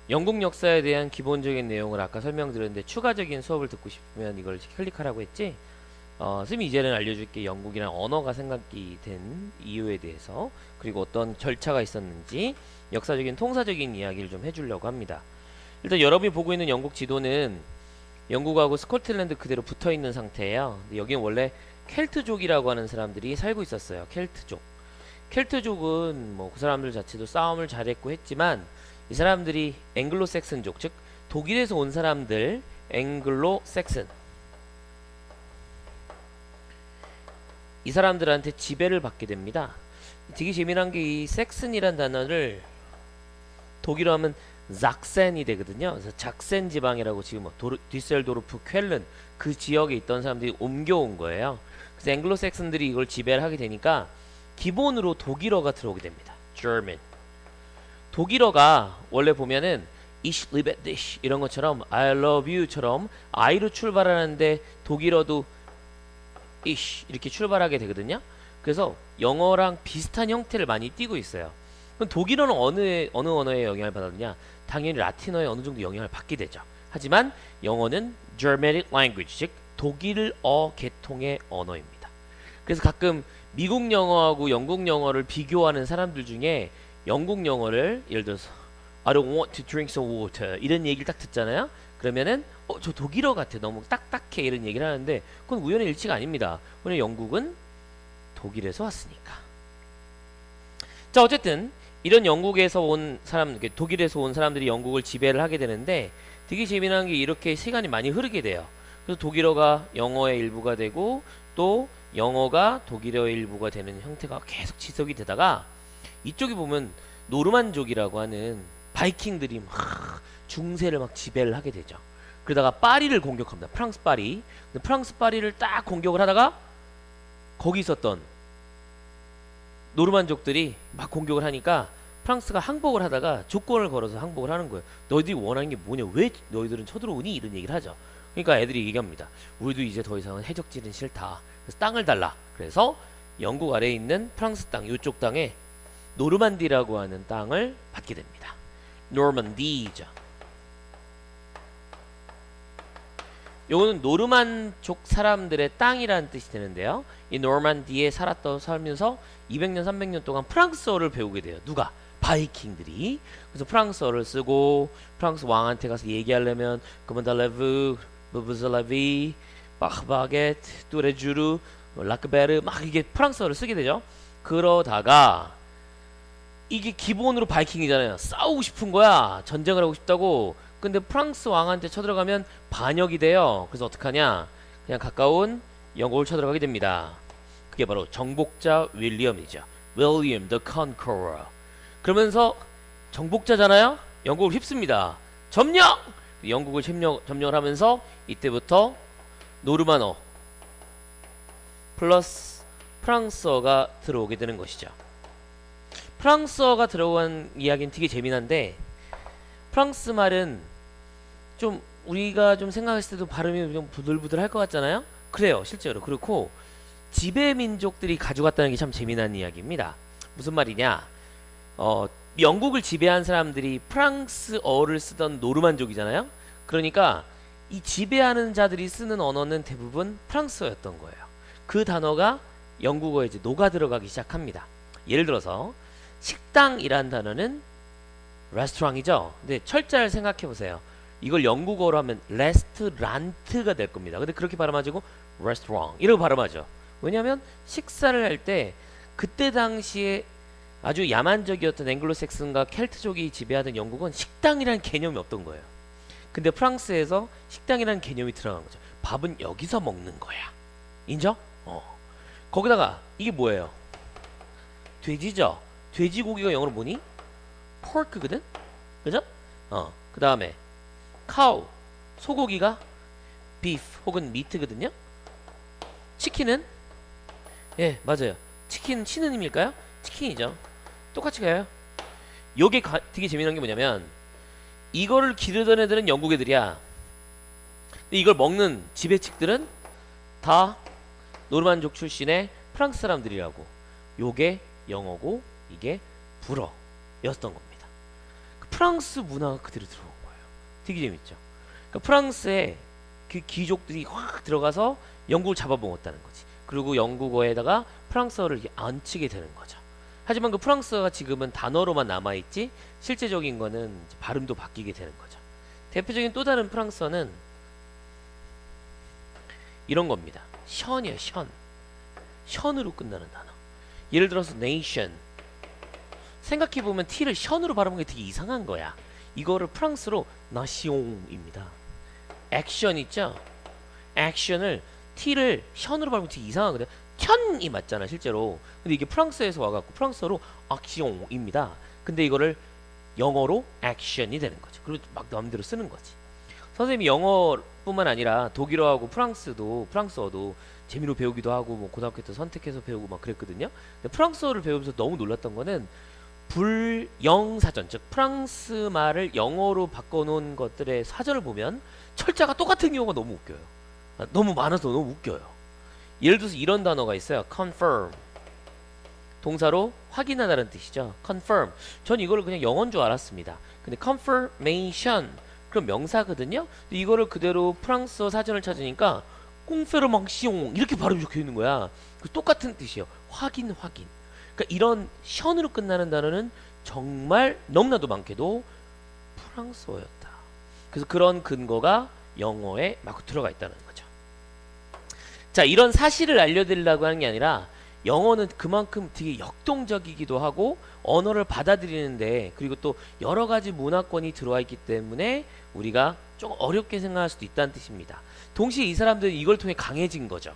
영국 역사에 대한 기본적인 내용을 아까 설명드렸는데 추가적인 수업을 듣고 싶으면 이걸 클릭하라고 했지. 쌤이 이제는 알려줄게. 영국이란 언어가 생각이 된 이유에 대해서, 그리고 어떤 절차가 있었는지 역사적인 통사적인 이야기를 좀 해주려고 합니다. 일단 여러분이 보고 있는 영국 지도는 영국하고 스코틀랜드 그대로 붙어있는 상태예요. 근데 여기는 원래 켈트족이라고 하는 사람들이 살고 있었어요. 켈트족. 켈트족은 뭐 그 사람들 자체도 싸움을 잘했고 했지만, 이 사람들이 앵글로색슨족, 즉 독일에서 온 사람들, 앵글로색슨, 이 사람들한테 지배를 받게 됩니다. 되게 재미난 게 이 섹슨이란 단어를 독일어 하면 작센이 되거든요. 그래서 작센 지방이라고 지금 뒤셀도르프, 쾰른 그 지역에 있던 사람들이 옮겨온 거예요. 그래서 앵글로색슨들이 이걸 지배를 하게 되니까 기본으로 독일어가 들어오게 됩니다. German. 독일어가 원래 보면은 Ich liebe dich 이런 것처럼 I love you처럼 I로 출발하는데 독일어도 Ich 이렇게 출발하게 되거든요. 그래서 영어랑 비슷한 형태를 많이 띠고 있어요. 그럼 독일어는 어느 언어에 영향을 받았느냐? 당연히 라틴어에 어느 정도 영향을 받게 되죠. 하지만 영어는 Germanic language, 즉 독일어 계통의 언어입니다. 그래서 가끔 미국 영어하고 영국 영어를 비교하는 사람들 중에 영국 영어를 예를 들어서 I don't want to drink some water 이런 얘기를 딱 듣잖아요. 그러면은 저 독일어 같아, 너무 딱딱해 이런 얘기를 하는데 그건 우연의 일치가 아닙니다. 왜냐면 영국은 독일에서 왔으니까. 자, 어쨌든 이런 영국에서 온 사람, 독일에서 온 사람들이 영국을 지배를 하게 되는데 되게 재미난 게 이렇게 시간이 많이 흐르게 돼요. 그래서 독일어가 영어의 일부가 되고 또 영어가 독일어의 일부가 되는 형태가 계속 지속이 되다가 이쪽에 보면 노르만족이라고 하는 바이킹들이 막 중세를 막 지배를 하게 되죠. 그러다가 파리를 공격합니다. 프랑스 파리. 근데 프랑스 파리를 딱 공격을 하다가 거기 있었던 노르만족들이 막 공격을 하니까 프랑스가 항복을 하다가 조건을 걸어서 항복을 하는 거예요. 너희들이 원하는 게 뭐냐? 왜 너희들은 쳐들어오니? 이런 얘기를 하죠. 그러니까 애들이 얘기합니다. 우리도 이제 더 이상은 해적질은 싫다. 그래서 땅을 달라. 그래서 영국 아래에 있는 프랑스 땅, 이쪽 땅에 노르만디라고 하는 땅을 받게 됩니다. 노르만디죠. 요거는 노르만족 사람들의 땅이라는 뜻이 되는데요. 이 노르만디에 살면서 200년, 300년 동안 프랑스어를 배우게 돼요. 누가? 바이킹들이. 그래서 프랑스어를 쓰고 프랑스 왕한테 가서 얘기하려면 그먼달레브, 부부슬라비, 바흐바게트, 뚜레주르, 라크베르 막 이게 프랑스어를 쓰게 되죠. 그러다가 이게 기본으로 바이킹이잖아요. 싸우고 싶은 거야. 전쟁을 하고 싶다고. 근데 프랑스 왕한테 쳐들어가면 반역이 돼요. 그래서 어떡하냐? 그냥 가까운 영국을 쳐들어가게 됩니다. 그게 바로 정복자 윌리엄이죠. William the Conqueror. 그러면서 정복자잖아요. 영국을 휩습니다. 점령! 영국을 점령을 하면서 이때부터 노르만어 플러스 프랑스어가 들어오게 되는 것이죠. 프랑스어가 들어간 이야기는 되게 재미난데 프랑스 말은 좀 우리가 좀 생각했을 때도 발음이 좀 부들부들할 것 같잖아요. 그래요, 실제로. 그렇고 지배 민족들이 가져갔다는 게 참 재미난 이야기입니다. 무슨 말이냐? 영국을 지배한 사람들이 프랑스어를 쓰던 노르만족이잖아요. 그러니까 이 지배하는 자들이 쓰는 언어는 대부분 프랑스어였던 거예요. 그 단어가 영국어에 이제 녹아 들어가기 시작합니다. 예를 들어서 식당이란 단어는 레스토랑이죠. 근데 철자를 생각해 보세요. 이걸 영국어로 하면 레스토랑트가 될 겁니다. 근데 그렇게 발음하지고 레스토랑 이라고 발음하죠. 왜냐하면 식사를 할 때 그때 당시에 아주 야만적이었던 앵글로색슨과 켈트족이 지배하던 영국은 식당이라는 개념이 없던 거예요. 근데 프랑스에서 식당이라는 개념이 들어간 거죠. 밥은 여기서 먹는 거야. 인정? 거기다가 이게 뭐예요? 돼지죠? 돼지고기가 영어로 뭐니? pork거든? 그죠? 그 다음에 cow, 소고기가 beef 혹은 meat거든요? 치킨은? 예, 맞아요. 치킨 신우님일까요? 치킨이죠. 똑같이 가요. 요게 되게 재미난 게 뭐냐면 이거를 기르던 애들은 영국 애들이야. 근데 이걸 먹는 지배측들은 다 노르만족 출신의 프랑스 사람들이라고. 요게 영어고 이게 불어였던 겁니다. 프랑스 문화가 그대로 들어온 거예요. 되게 재밌죠. 그러니까 프랑스에 그 귀족들이 확 들어가서 영국을 잡아먹었다는 거지. 그리고 영국어에다가 프랑스어를 이렇게 얹히게 되는 거죠. 하지만 그 프랑스어가 지금은 단어로만 남아있지 실제적인 거는 이제 발음도 바뀌게 되는 거죠. 대표적인 또 다른 프랑스어는 이런 겁니다. 션이에요. 션. 션으로 끝나는 단어. 예를 들어서 nation. 생각해보면 t를 션으로 발음하는 게 되게 이상한 거야. 이거를 프랑스로 nation입니다. 액션 있죠? 액션을 t를 션으로 발음하면 되게 이상하거든. 켠이 맞잖아 실제로. 근데 이게 프랑스에서 와갖고 프랑스어로 액션입니다. 근데 이거를 영어로 액션이 되는 거죠. 그리고 막 마음대로 쓰는 거지. 선생님이 영어뿐만 아니라 독일어하고 프랑스어도 재미로 배우기도 하고 뭐 고등학교 때 선택해서 배우고 막 그랬거든요. 근데 프랑스어를 배우면서 너무 놀랐던 거는 불영사전, 즉 프랑스 말을 영어로 바꿔놓은 것들의 사전을 보면 철자가 똑같은 경우가 너무 웃겨요. 너무 많아서 너무 웃겨요. 예를 들어서 이런 단어가 있어요. confirm. 동사로 확인하다는 뜻이죠. confirm. 전 이거를 그냥 영어인 줄 알았습니다. 근데 confirmation. 그럼 명사거든요. 근데 이거를 그대로 프랑스어 사전을 찾으니까 꽁페르망시옹 이렇게 발음이 적혀 있는 거야. 똑같은 뜻이에요. 확인. 그러니까 이런 션으로 끝나는 단어는 정말 너무나도 많게도 프랑스어였다. 그래서 그런 근거가 영어에 막 들어가 있다는 거죠. 자, 이런 사실을 알려드리려고 하는 게 아니라 영어는 그만큼 되게 역동적이기도 하고 언어를 받아들이는데 그리고 또 여러 가지 문화권이 들어와 있기 때문에 우리가 좀 어렵게 생각할 수도 있다는 뜻입니다. 동시에 이 사람들은 이걸 통해 강해진 거죠.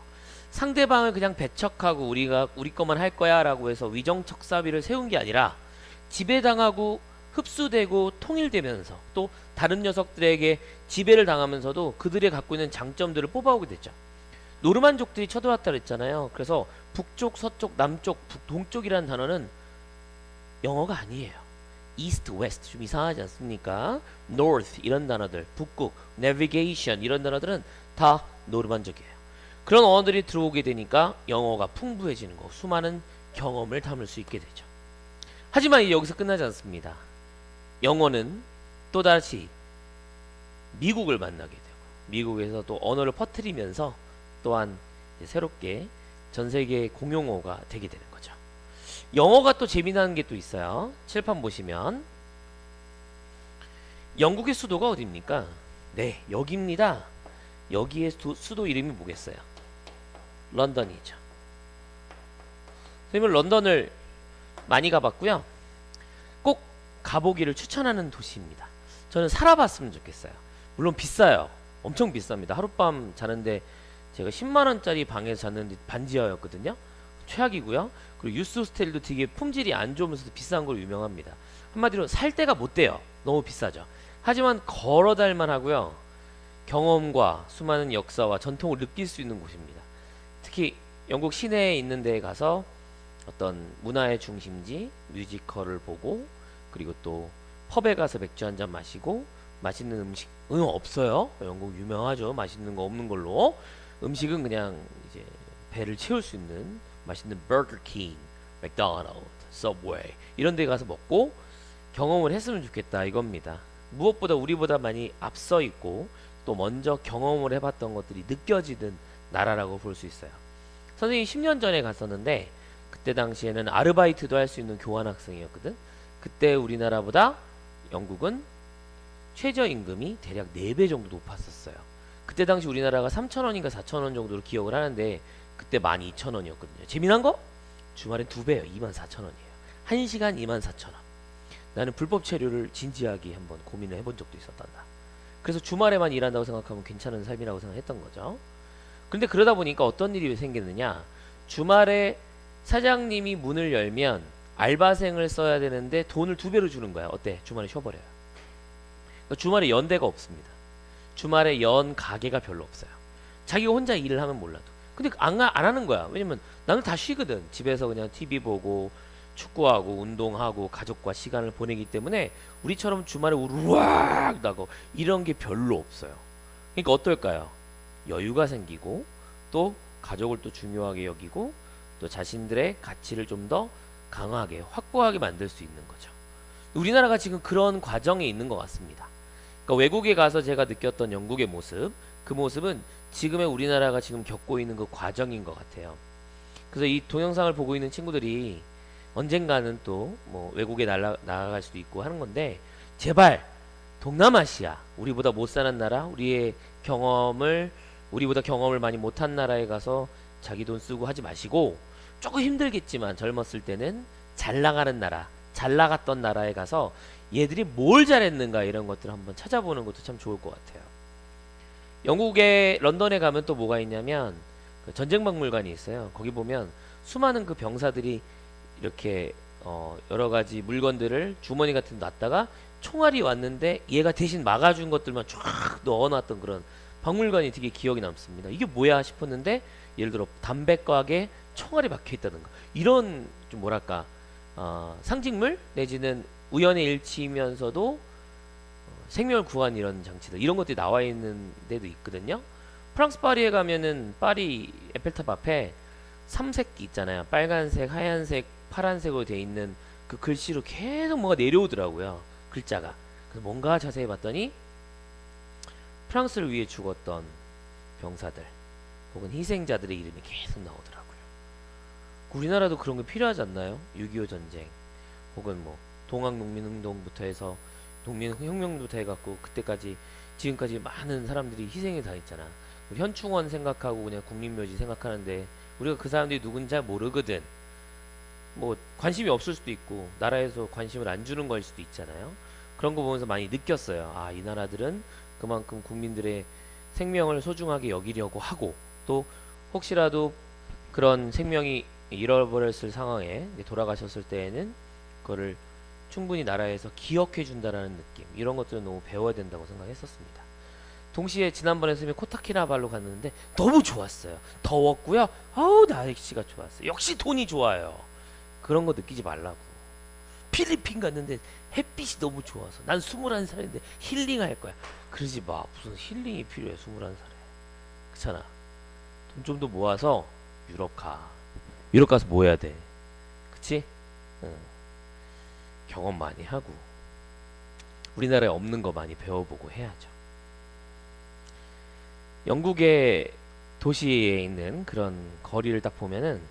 상대방을 그냥 배척하고 우리가 우리 것만 할 거야 라고 해서 위정척사비를 세운 게 아니라 지배당하고 흡수되고 통일되면서 또 다른 녀석들에게 지배를 당하면서도 그들이 갖고 있는 장점들을 뽑아오게 됐죠. 노르만족들이 쳐들어왔다 그랬잖아요. 그래서 북쪽, 서쪽, 남쪽, 동쪽이라는 단어는 영어가 아니에요. east, west 좀 이상하지 않습니까? north 이런 단어들, 북극, navigation 이런 단어들은 다 노르만족이에요. 그런 언어들이 들어오게 되니까 영어가 풍부해지는 거, 수많은 경험을 담을 수 있게 되죠. 하지만 여기서 끝나지 않습니다. 영어는 또다시 미국을 만나게 되고 미국에서 또 언어를 퍼뜨리면서 또한 새롭게 전 세계 공용어가 되게 되는 거죠. 영어가 또 재미나는 게 또 있어요. 칠판 보시면 영국의 수도가 어디입니까? 네, 여기입니다. 여기의 수도 이름이 뭐겠어요? 런던이죠. 선생님은 런던을 많이 가봤고요. 꼭 가보기를 추천하는 도시입니다. 저는 살아봤으면 좋겠어요. 물론 비싸요. 엄청 비쌉니다. 하룻밤 자는데 제가 10만원짜리 방에서 잤는데 반지하였거든요. 최악이고요. 그리고 유스 호스텔도 되게 품질이 안 좋으면서도 비싼 걸로 유명합니다. 한마디로 살 데가 못 돼요. 너무 비싸죠. 하지만 걸어달만 하고요. 경험과 수많은 역사와 전통을 느낄 수 있는 곳입니다. 특히 영국 시내에 있는 데에 가서 어떤 문화의 중심지, 뮤지컬을 보고 그리고 또 펍에 가서 맥주 한잔 마시고 맛있는 음식은 없어요. 영국 유명하죠. 맛있는 거 없는 걸로. 음식은 그냥 이제 배를 채울 수 있는 맛있는 버거킹, 맥도날드, 서브웨이 이런 데 가서 먹고 경험을 했으면 좋겠다 이겁니다. 무엇보다 우리보다 많이 앞서 있고 또 먼저 경험을 해봤던 것들이 느껴지는 나라라고 볼 수 있어요. 선생님이 10년 전에 갔었는데 그때 당시에는 아르바이트도 할 수 있는 교환학생이었거든. 그때 우리나라보다 영국은 최저임금이 대략 4배 정도 높았었어요. 그때 당시 우리나라가 3,000원인가 4,000원 정도로 기억을 하는데 그때 12,000원이었거든요. 재미난 거? 주말엔 2배예요. 24,000원이에요. 1시간 24,000원. 나는 불법 체류를 진지하게 한번 고민을 해본 적도 있었단다. 그래서 주말에만 일한다고 생각하면 괜찮은 삶이라고 생각했던 거죠. 근데 그러다 보니까 어떤 일이 생기느냐, 주말에 사장님이 문을 열면 알바생을 써야 되는데 돈을 2배로 주는 거야. 어때? 주말에 쉬어버려요. 그러니까 주말에 연대가 없습니다. 주말에 연 가게가 별로 없어요. 자기가 혼자 일을 하면 몰라도. 근데 안 하는 거야. 왜냐면 나는 다 쉬거든. 집에서 그냥 TV 보고 축구하고 운동하고 가족과 시간을 보내기 때문에 우리처럼 주말에 우르르 나고 이런 게 별로 없어요. 그러니까 어떨까요? 여유가 생기고 또 가족을 또 중요하게 여기고 또 자신들의 가치를 좀 더 강하게 확고하게 만들 수 있는 거죠. 우리나라가 지금 그런 과정에 있는 것 같습니다. 그러니까 외국에 가서 제가 느꼈던 영국의 모습, 그 모습은 지금의 우리나라가 지금 겪고 있는 그 과정인 것 같아요. 그래서 이 동영상을 보고 있는 친구들이 언젠가는 또 뭐 외국에 나아갈 수도 있고 하는 건데, 제발 동남아시아, 우리보다 못 사는 나라, 우리보다 경험을 많이 못한 나라에 가서 자기 돈 쓰고 하지 마시고, 조금 힘들겠지만 젊었을 때는 잘 나가는 나라, 잘 나갔던 나라에 가서 얘들이 뭘 잘했는가 이런 것들을 한번 찾아보는 것도 참 좋을 것 같아요. 영국의 런던에 가면 또 뭐가 있냐면 그 전쟁박물관이 있어요. 거기 보면 수많은 그 병사들이 이렇게 여러 가지 물건들을 주머니 같은 데 놨다가 총알이 왔는데 얘가 대신 막아준 것들만 쫙 넣어놨던 그런 박물관이 되게 기억이 남습니다. 이게 뭐야 싶었는데, 예를 들어 담배각에 총알이 박혀있다든가 이런 좀 뭐랄까 상징물 내지는 우연의 일치이면서도 생명을 구한 이런 장치들, 이런 것들이 나와 있는 데도 있거든요. 프랑스 파리에 가면은 파리 에펠탑 앞에 삼색기 있잖아요. 빨간색, 하얀색, 파란색으로 되어 있는 그 글씨로 계속 뭐가 내려오더라고요. 글자가. 그래서 뭔가 자세히 봤더니 프랑스를 위해 죽었던 병사들 혹은 희생자들의 이름이 계속 나오더라고요. 우리나라도 그런 게 필요하지 않나요? 6.25 전쟁 혹은 뭐 동학농민운동부터 해서 농민혁명부터 해갖고 그때까지 지금까지 많은 사람들이 희생이 다 있잖아. 현충원 생각하고 그냥 국립묘지 생각하는데 우리가 그 사람들이 누군지 잘 모르거든. 뭐 관심이 없을 수도 있고 나라에서 관심을 안 주는 걸 수도 있잖아요. 그런 거 보면서 많이 느꼈어요. 아, 이 나라들은 그만큼 국민들의 생명을 소중하게 여기려고 하고, 또 혹시라도 그런 생명이 잃어버렸을 상황에 돌아가셨을 때에는 그거를 충분히 나라에서 기억해 준다라는 느낌, 이런 것들은 너무 배워야 된다고 생각했었습니다. 동시에 지난번에 선생님이 코타키나발루 갔는데 너무 좋았어요. 더웠고요. 아우, 날씨가 좋았어요. 역시 돈이 좋아요. 그런 거 느끼지 말라고. 필리핀 갔는데 햇빛이 너무 좋아서 난 21살인데 힐링할 거야. 그러지 마. 무슨 힐링이 필요해 21살에. 그렇잖아. 돈 좀 더 모아서 유럽 가. 유럽 가서 뭐 해야 돼? 그치? 응. 경험 많이 하고 우리나라에 없는 거 많이 배워보고 해야죠. 영국의 도시에 있는 그런 거리를 딱 보면은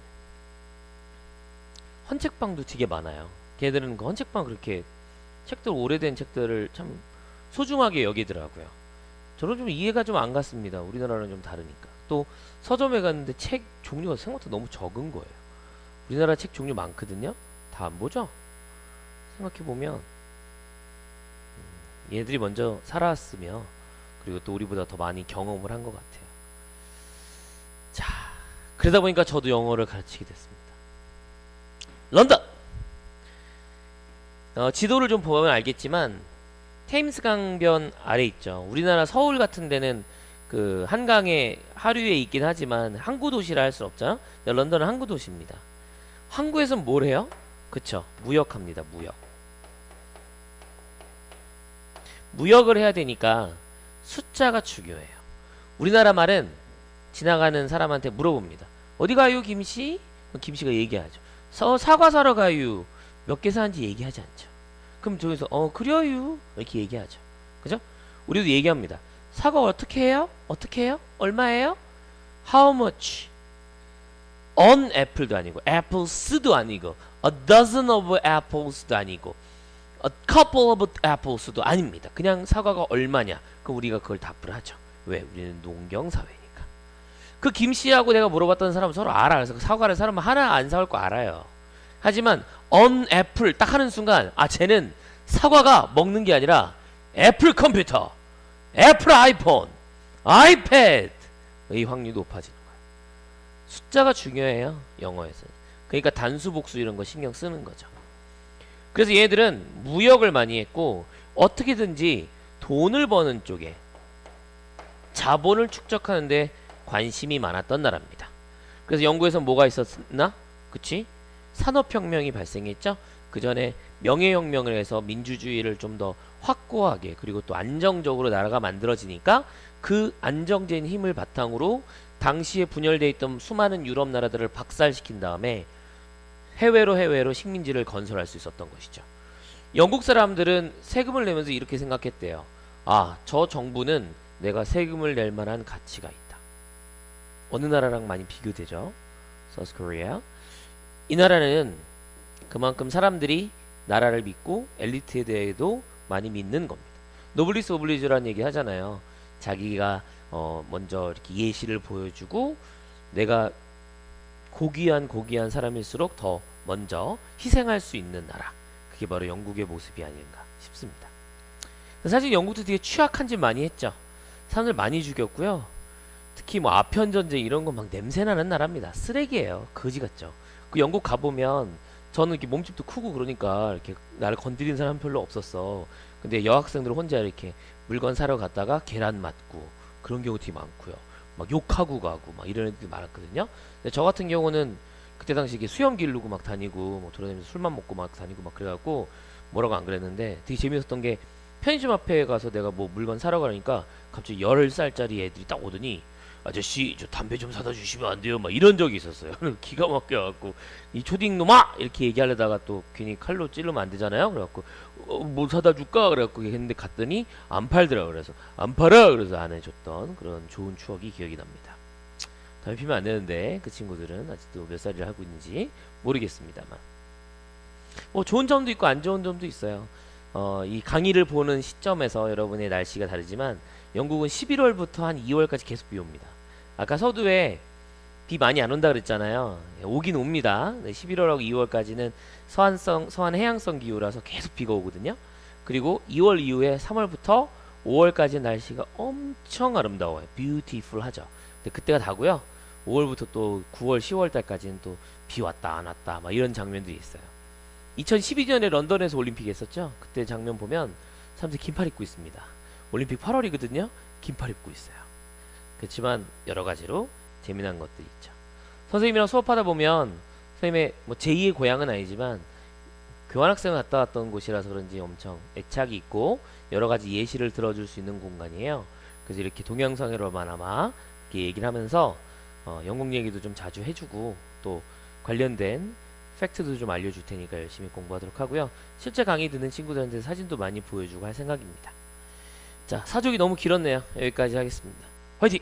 헌책방도 되게 많아요. 걔들은 그 헌책방 그렇게 책들, 오래된 책들을 참 소중하게 여기더라고요. 저는 좀 이해가 좀 안 갔습니다. 우리나라는 좀 다르니까. 또 서점에 갔는데 책 종류가 생각보다 너무 적은 거예요. 우리나라 책 종류 많거든요. 다 안 보죠? 생각해보면 얘들이 먼저 살아왔으며 그리고 또 우리보다 더 많이 경험을 한 것 같아요. 자, 그러다 보니까 저도 영어를 가르치게 됐습니다. 런던! 지도를 좀 보면 알겠지만 테임스 강변 아래 있죠. 우리나라 서울 같은 데는 그 한강에 하류에 있긴 하지만 항구 도시라 할 수 없죠. 런던은 항구 도시입니다. 항구에선 뭘 해요? 그쵸, 무역합니다. 무역을 해야 되니까 숫자가 중요해요. 우리나라 말은 지나가는 사람한테 물어봅니다. 어디 가요, 김씨? 김씨가 얘기하죠. 사과 사러 가요. 몇 개 사는지 얘기하지 않죠. 그럼 저기서 그래요 이렇게 얘기하죠. 그죠? 우리도 얘기합니다. 사과 어떻게 해요? 어떻게 해요? 얼마예요? How much? An apple도 아니고 apples도 아니고 a dozen of apples도 아니고 a couple of apples도 아닙니다. 그냥 사과가 얼마냐? 그럼 우리가 그걸 답을 하죠. 왜? 우리는 농경사회니까. 그 김씨하고 내가 물어봤던 사람은 서로 알아. 그래서 그 사과를 사람은 하나 안 사올 거 알아요. 하지만 on apple 딱 하는 순간 쟤는 사과가 먹는 게 아니라 애플 컴퓨터, 애플 아이폰, 아이패드, 이 확률이 높아지는 거예요. 숫자가 중요해요, 영어에서는. 그러니까 단수 복수 이런 거 신경 쓰는 거죠. 그래서 얘들은 무역을 많이 했고 어떻게든지 돈을 버는 쪽에 자본을 축적하는데 관심이 많았던 나라입니다. 그래서 영국에서 뭐가 있었나? 그치? 산업혁명이 발생했죠. 그 전에 명예혁명을 해서 민주주의를 좀 더 확고하게 그리고 또 안정적으로 나라가 만들어지니까 그 안정된 힘을 바탕으로 당시에 분열되어 있던 수많은 유럽 나라들을 박살시킨 다음에 해외로 식민지를 건설할 수 있었던 것이죠. 영국 사람들은 세금을 내면서 이렇게 생각했대요. 아, 저 정부는 내가 세금을 낼 만한 가치가 있다. 어느 나라랑 많이 비교되죠? South Korea. 이 나라는 그만큼 사람들이 나라를 믿고 엘리트에 대해도 많이 믿는 겁니다. 노블리스 오블리주라는 얘기 하잖아요. 자기가 먼저 이렇게 예시를 보여주고 내가 고귀한 사람일수록 더 먼저 희생할 수 있는 나라. 그게 바로 영국의 모습이 아닌가 싶습니다. 사실 영국도 되게 취약한 짓 많이 했죠. 사람들 많이 죽였고요. 특히 뭐 아편 전쟁 이런 거 막 냄새나는 나라입니다. 쓰레기예요. 거지 같죠. 그 영국 가보면 저는 이렇게 몸집도 크고 그러니까 이렇게 나를 건드리는 사람 별로 없었어. 근데 여학생들 혼자 이렇게 물건 사러 갔다가 계란 맞고 그런 경우 되게 많고요. 막 욕하고 가고 막 이런 애들이 많았거든요. 근데 저 같은 경우는 그때 당시 이게 수염 기르고 막 다니고 뭐 돌아다니면서 술만 먹고 막 다니고 막 그래갖고 뭐라고 안 그랬는데 되게 재밌었던 게 편의점 앞에 가서 내가 뭐 물건 사러 가니까 갑자기 10살짜리 애들이 딱 오더니 아저씨 저 담배 좀 사다 주시면 안 돼요? 막 이런 적이 있었어요. 기가 막혀갖고 이 초딩놈아 이렇게 얘기하려다가 또 괜히 칼로 찌르면 안 되잖아요. 그래갖고 뭐 사다 줄까? 그래갖고 했는데 갔더니 안 팔더라. 그래서 안 팔아. 그래서 안 해줬던 그런 좋은 추억이 기억이 납니다. 담배 피면 안 되는데 그 친구들은 아직도 몇 살이라 하고 있는지 모르겠습니다만 뭐 좋은 점도 있고 안 좋은 점도 있어요. 이 강의를 보는 시점에서 여러분의 날씨가 다르지만 영국은 11월부터 한 2월까지 계속 비 옵니다. 아까 서두에 비 많이 안 온다 그랬잖아요. 오긴 옵니다. 11월하고 2월까지는 서한 해양성 기후라서 계속 비가 오거든요. 그리고 2월 이후에 3월부터 5월까지 날씨가 엄청 아름다워요. beautiful 하죠. 근데 그때가 다고요. 5월부터 또 9월, 10월 달까지는 또 비 왔다 안 왔다 막 이런 장면들이 있어요. 2012년에 런던에서 올림픽 했었죠. 그때 장면 보면 사람들이 긴팔 입고 있습니다. 올림픽 8월이거든요. 긴팔 입고 있어요. 그렇지만 여러 가지로 재미난 것들이 있죠. 선생님이랑 수업하다 보면 선생님의 뭐 제2의 고향은 아니지만 교환학생을 갔다 왔던 곳이라서 그런지 엄청 애착이 있고 여러 가지 예시를 들어줄 수 있는 공간이에요. 그래서 이렇게 동영상으로만 이렇게 얘기를 하면서 영국 얘기도 좀 자주 해주고 또 관련된 팩트도 좀 알려줄 테니까 열심히 공부하도록 하고요. 실제 강의 듣는 친구들한테 사진도 많이 보여주고 할 생각입니다. 자, 사족이 너무 길었네요. 여기까지 하겠습니다. 화이팅!